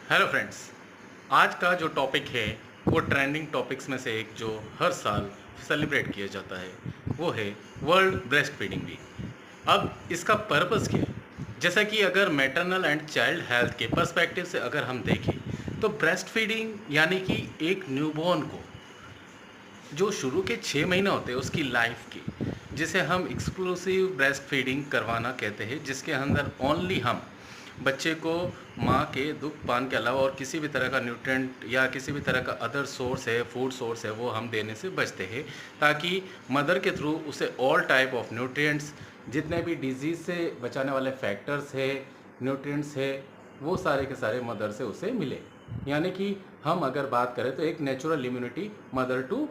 Hello friends. आज का जो टॉपिक है वो ट्रेंडिंग टॉपिक्स में से एक जो हर साल सेलिब्रेट किया जाता है वो है वर्ल्ड ब्रेस्ट फीडिंग वीक। अब इसका पर्पस क्या है? जैसा कि अगर मैटरनल एंड चाइल्ड हेल्थ के पर्सपेक्टिव से अगर हम देखें तो ब्रेस्ट फीडिंग यानी कि एक न्यूबॉर्न को जो शुरू के 6 महीने होते हैं उसकी लाइफ की, जिसे हम एक्सक्लूसिव ब्रेस्ट फीडिंग करवाना कहते हैं, जिसके अंदर ओनली हम बच्चे को माँ के दुख पान के अलावा और किसी भी तरह का न्यूट्रिएंट या किसी भी तरह का अदर सोर्स है, फूड सोर्स है, वो हम देने से बचते हैं, ताकि मदर के थ्रू उसे ऑल टाइप ऑफ न्यूट्रिएंट्स, जितने भी डिजीज़ से बचाने वाले फैक्टर्स है, न्यूट्रिएंट्स है, वो सारे के सारे मदर से उसे मिले। यानी कि हम अगर बात करें तो एक natural immunity mother to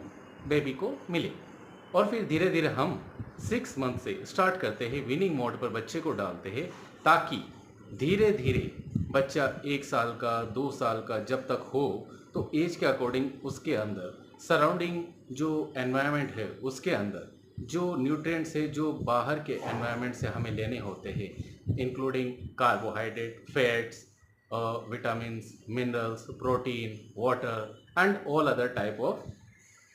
baby को मिले। और फिर धीरे धीरे हम 6 मंथ से स्टार्ट करते हैं, विनिंग मोड पर बच्चे को डालते हैं, ताकि धीरे धीरे बच्चा 1 साल का 2 साल का जब तक हो तो एज के अकॉर्डिंग उसके अंदर सराउंडिंग जो एनवायरनमेंट है उसके अंदर जो न्यूट्रिएंट्स है जो बाहर के एनवायरनमेंट से हमें लेने होते हैं, including carbohydrate, fats, vitamins, minerals, protein, water and all other type of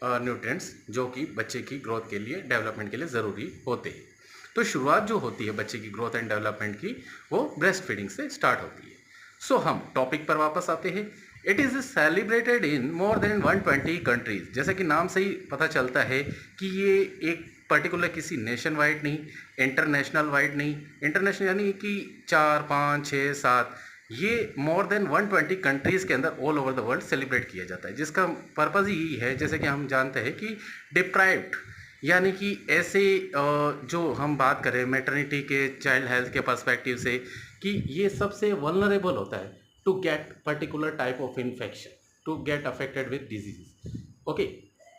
nutrients जो कि बच्चे की ग्रोथ के लिए, डेवलपमेंट के लिए ज़रूरी होते हैं। तो शुरुआत जो होती है बच्चे की ग्रोथ एंड डेवलपमेंट की, वो ब्रेस्ट फीडिंग से स्टार्ट होती है। सो हम टॉपिक पर वापस आते हैं। It is celebrated in more than 120 countries. जैसे कि नाम से ही पता चलता है कि ये एक पर्टिकुलर किसी नेशन वाइड नहीं, इंटरनेशनल वाइड नहीं, इंटरनेशनल यानी कि 4, 5, 6, 7, ये मोर देन 120 कंट्रीज़ के अंदर all over the world celebrate किया जाता है, जिसका पर्पज़ यही है, जैसे कि हम जानते हैं कि डिप्राइव्ड यानी कि ऐसे जो हम बात करें मैटरनिटी के, चाइल्ड हेल्थ के पर्सपेक्टिव से, कि ये सबसे वल्नरेबल होता है to get particular type of infection, to get affected with disease. Okay,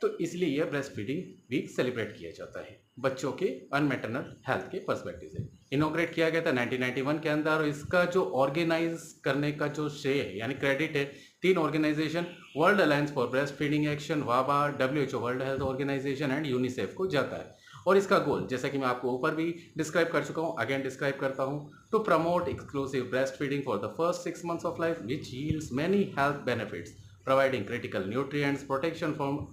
तो इसलिए यह ब्रेस्ट फीडिंग वीक सेलिब्रेट किया जाता है बच्चों के अनमेटरनल हेल्थ के पर्सपेक्टिव से। इनोग्रेट किया गया था 1991 के अंदर, और इसका जो ऑर्गेनाइज करने का जो श्रेय है यानी क्रेडिट है 3 organisation, world alliance for breastfeeding action, वाबा, WHO world health organisation and UNICEF को जाता है। और इसका गोल, जैसा कि मैं आपको ऊपर भी डिस्क्राइब कर चुका हूँ, अगेन डिस्क्राइब करता हूँ, to promote exclusive breast feeding for the first 6 months of life which yields many health benefits, providing critical nutrients, protection from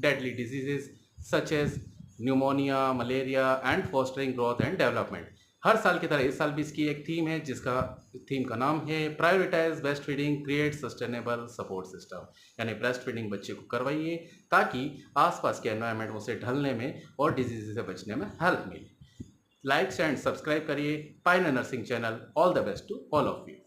deadly diseases such as pneumonia, malaria and fostering growth and development। हर साल की तरह इस साल भी इसकी एक theme है, जिसका थीम का नाम है prioritise breast feeding, create sustainable support system. यानी ब्रेस्ट फीडिंग बच्चे को करवाइए ताकि आसपास के एनवायरनमेंट उसे ढलने में और डिजीज से बचने में हेल्प मिले। लाइक एंड सब्सक्राइब करिए pioneer nursing channel. All the best to all of you.